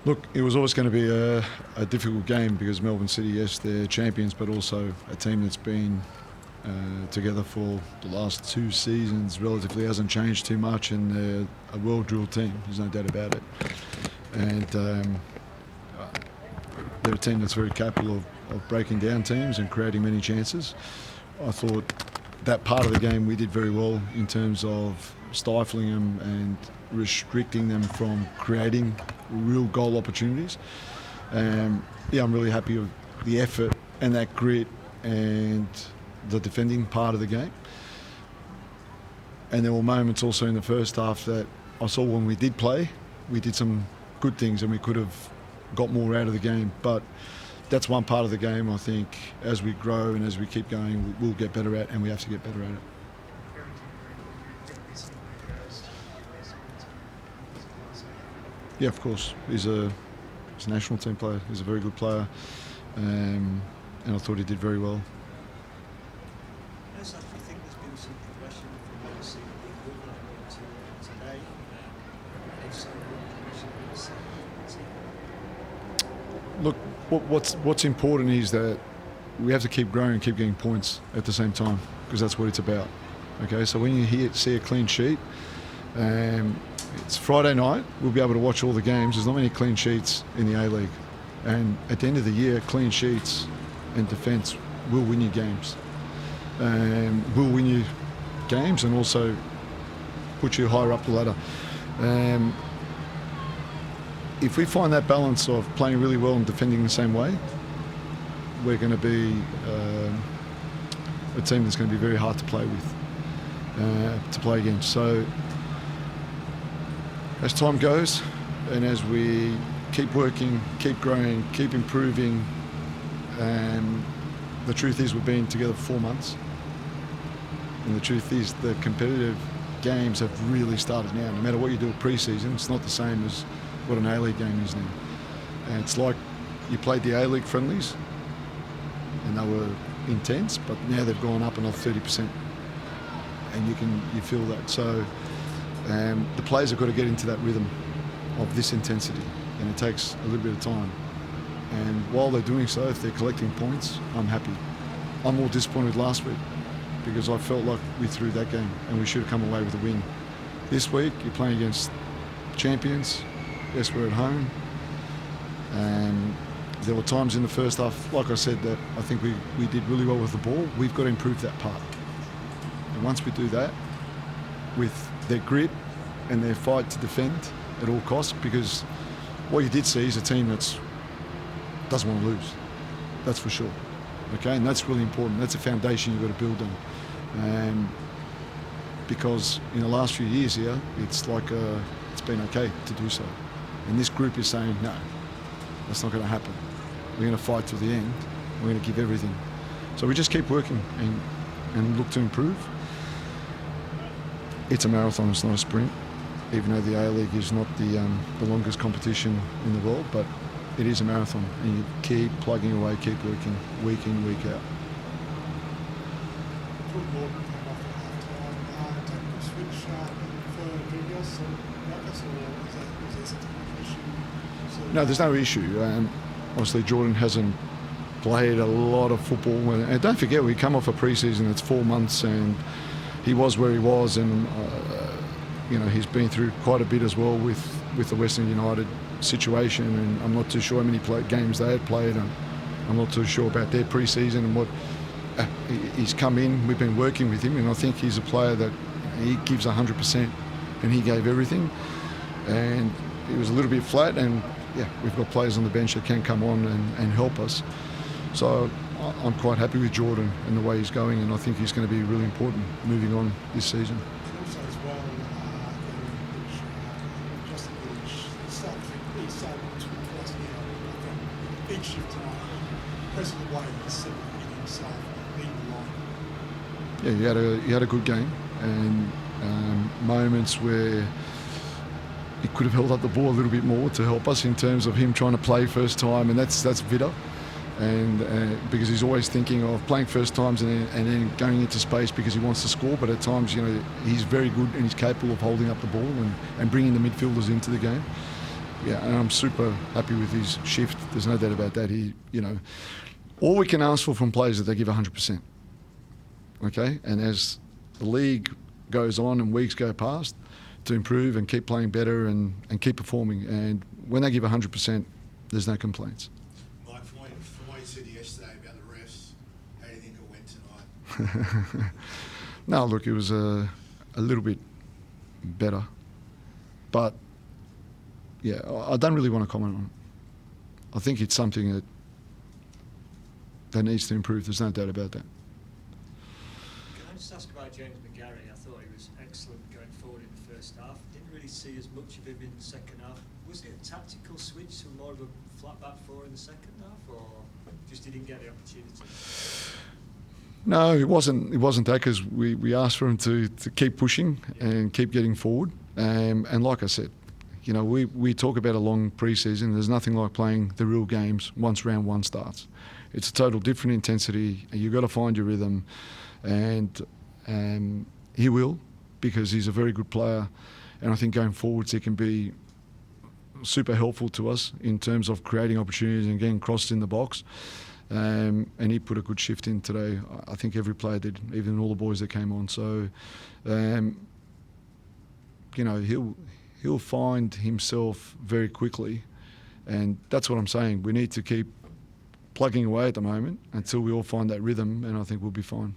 Look, it was always going to be a difficult game because Melbourne City, yes, they're champions, but also a team that's been together for the last 2 seasons, relatively hasn't changed too much, and they're a well-drilled team, there's no doubt about it. And they're a team that's very capable of breaking down teams and creating many chances. I thought that part of the game we did very well in terms of stifling them and restricting them from creating real goal opportunities. I'm really happy with the effort and that grit and the defending part of the game. And there were moments also in the first half that I saw when we did play, we did some good things and we could have got more out of the game. But that's one part of the game I think as we grow and as we keep going, we'll get better at, and we have to get better at it. Yeah, of course. He's a national team player. He's a very good player. And I thought he did very well. Do you think there's been some progression from what you see to today? Look, what's important is that we have to keep growing and keep getting points at the same time, because that's what it's about. Okay, so when you see a clean sheet, it's Friday night, we'll be able to watch all the games. There's not many clean sheets in the A-League. And at the end of the year, clean sheets and defence will win you games. Will win you games and also put you higher up the ladder. If we find that balance of playing really well and defending the same way, we're going to be a team that's going to be very hard to play with, to play against. So as time goes and as we keep working, keep growing, keep improving, the truth is we've been together for 4 months. And the truth is the competitive games have really started now. No matter what you do at pre-season, it's not the same as what an A-League game is now. And it's like you played the A-League friendlies and they were intense, but now they've gone up another 30%. And you feel that. So the players have got to get into that rhythm of this intensity, and it takes a little bit of time. And while they're doing so, if they're collecting points, I'm happy. I'm more disappointed last week because I felt like we threw that game and we should have come away with a win. This week, you're playing against champions. Yes, we're at home. And there were times in the first half, like I said, that I think we did really well with the ball. We've got to improve that part. And once we do that, with their grit and their fight to defend at all costs, because what you did see is a team that doesn't want to lose. That's for sure. Okay, and that's really important. That's a foundation you've got to build on. Because in the last few years here, it's been okay to do so. And this group is saying, no, that's not going to happen. We're going to fight to the end. We're going to give everything. So we just keep working and look to improve. It's a marathon, it's not a sprint, even though the A-League is not the longest competition in the world, but it is a marathon, and you keep plugging away, keep working, week in, week out. No, there's no issue. Obviously, Jordan hasn't played a lot of football, and don't forget, we come off a pre-season that's 4 months, and he was where he was, and he's been through quite a bit as well with the Western United situation, and I'm not too sure how many games they had played, and I'm not too sure about their pre-season and what he's come in. We've been working with him, and I think he's a player that he gives 100%, and he gave everything, and he was a little bit flat, and we've got players on the bench that can come on and help us. So I'm quite happy with Jordan and the way he's going, and I think he's going to be really important moving on this season. Also as well, just each side to twice a year, each shift tonight, impressive way he's sitting in himself, leading the line. Yeah, he had a good game, and moments where he could have held up the ball a little bit more to help us in terms of him trying to play first time, and that's Vida. And because he's always thinking of playing first times and then going into space because he wants to score, but at times he's very good and he's capable of holding up the ball and bringing the midfielders into the game. Yeah, and I'm super happy with his shift. There's no doubt about that. All we can ask for from players is that they give 100%. Okay, and as the league goes on and weeks go past, to improve and keep playing better and keep performing. And when they give 100%, there's no complaints. Mike, from what you said yesterday about the refs, how do you think it went tonight? No, look, it was a little bit better, but yeah, I don't really want to comment on it. I think it's something that needs to improve. There's no doubt about that. Can I just ask about James McGarry? I thought he was excellent going forward in the first half. Didn't really see as much of him in the second half. Was it a tactical switch to more of a flat back four in the second half, or just he didn't get the opportunity? No, it wasn't that, because we asked for him to keep pushing and keep getting forward. And like I said, we talk about a long pre-season. There's nothing like playing the real games once round one starts. It's a total different intensity. You've got to find your rhythm, and he will, because he's a very good player. And I think going forwards he can be super helpful to us in terms of creating opportunities and getting crossed in the box. And he put a good shift in today. I think every player did, even all the boys that came on. So, he'll find himself very quickly, and that's what I'm saying. We need to keep plugging away at the moment until we all find that rhythm, and I think we'll be fine.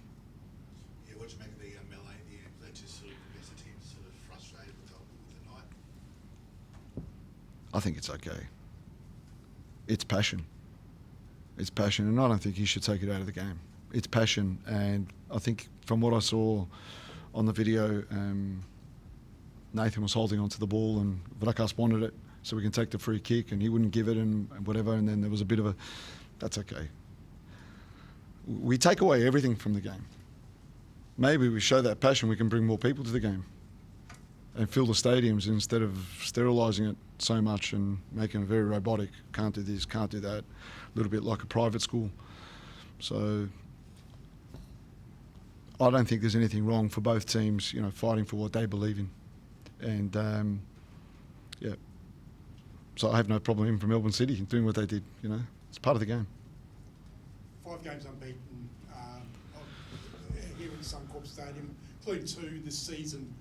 Yeah, what do you make of the melee at the end? That just sort of makes the team sort of frustrated with the night. I think it's okay. It's passion. It's passion, and I don't think you should take it out of the game. It's passion, and I think from what I saw on the video, Nathan was holding onto the ball and Valkanis wanted it so we can take the free kick, and he wouldn't give it and whatever, and then there was a bit of a... That's okay. We take away everything from the game. Maybe we show that passion, we can bring more people to the game and fill the stadiums instead of sterilising it so much and making it very robotic. Can't do this, can't do that. A little bit like a private school. So I don't think there's anything wrong for both teams, fighting for what they believe in. And yeah, so I have no problem even from Melbourne City doing what they did. It's part of the game. 5 games unbeaten here in Suncorp Stadium, including 2 this season.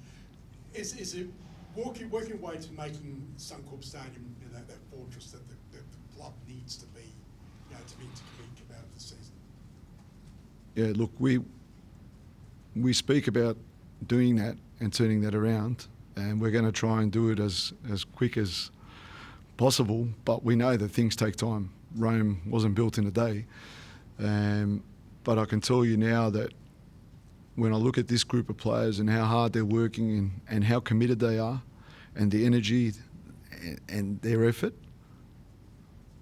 Is it working way to making Suncorp Stadium that fortress that the club needs to be, to be competitive this season? Yeah, look, we speak about doing that and turning that around, and we're going to try and do it as quick as possible, but we know that things take time. Rome wasn't built in a day. But I can tell you now that when I look at this group of players and how hard they're working and how committed they are and the energy and their effort,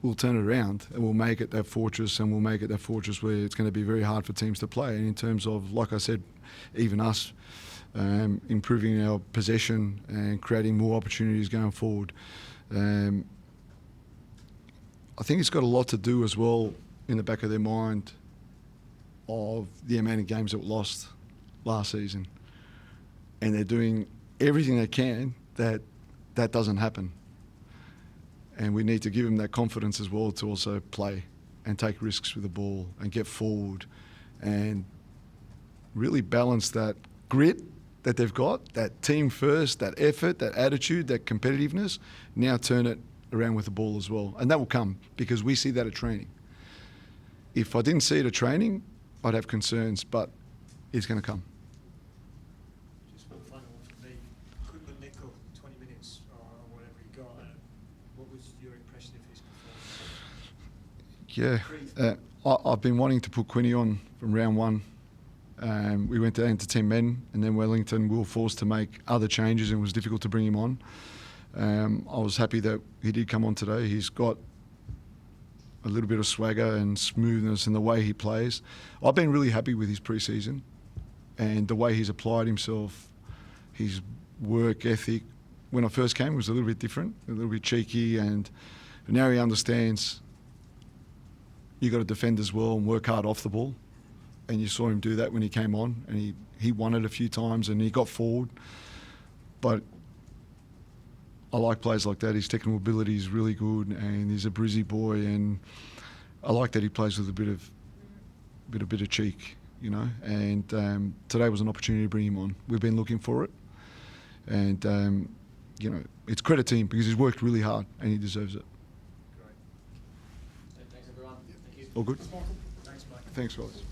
we'll turn it around and we'll make it that fortress, and we'll make it that fortress where it's going to be very hard for teams to play. And in terms of, like I said, even us, improving our possession and creating more opportunities going forward. I think it's got a lot to do as well in the back of their mind of the amount of games that were lost last season. And they're doing everything they can that doesn't happen. And we need to give them that confidence as well to also play and take risks with the ball and get forward and really balance that grit that they've got, that team first, that effort, that attitude, that competitiveness. Now turn it around with the ball as well. And that will come because we see that at training. If I didn't see it at training, I'd have concerns, but it's going to come. Just one final one from me. Goodman Nickel, 20 minutes or whatever he got. What was your impression of his performance? Yeah, I've been wanting to put Quinny on from round one. We went down to 10 men, and then Wellington we were forced to make other changes, and it was difficult to bring him on. I was happy that he did come on today. He's got a little bit of swagger and smoothness in the way he plays. I've been really happy with his pre-season and the way he's applied himself, his work ethic. When I first came, it was a little bit different, a little bit cheeky, and now he understands you got to defend as well and work hard off the ball. And you saw him do that when he came on, and he won it a few times and he got forward. But I like players like that. His technical ability is really good, and he's a Brizzy boy, and I like that he plays with a bit of cheek, you know. And today was an opportunity to bring him on. We've been looking for it, and you know, it's credit to him because he's worked really hard and he deserves it. Great. Thanks, everyone. Thank you. All good. Thanks, Michael. Thanks, Mike. Thanks, guys.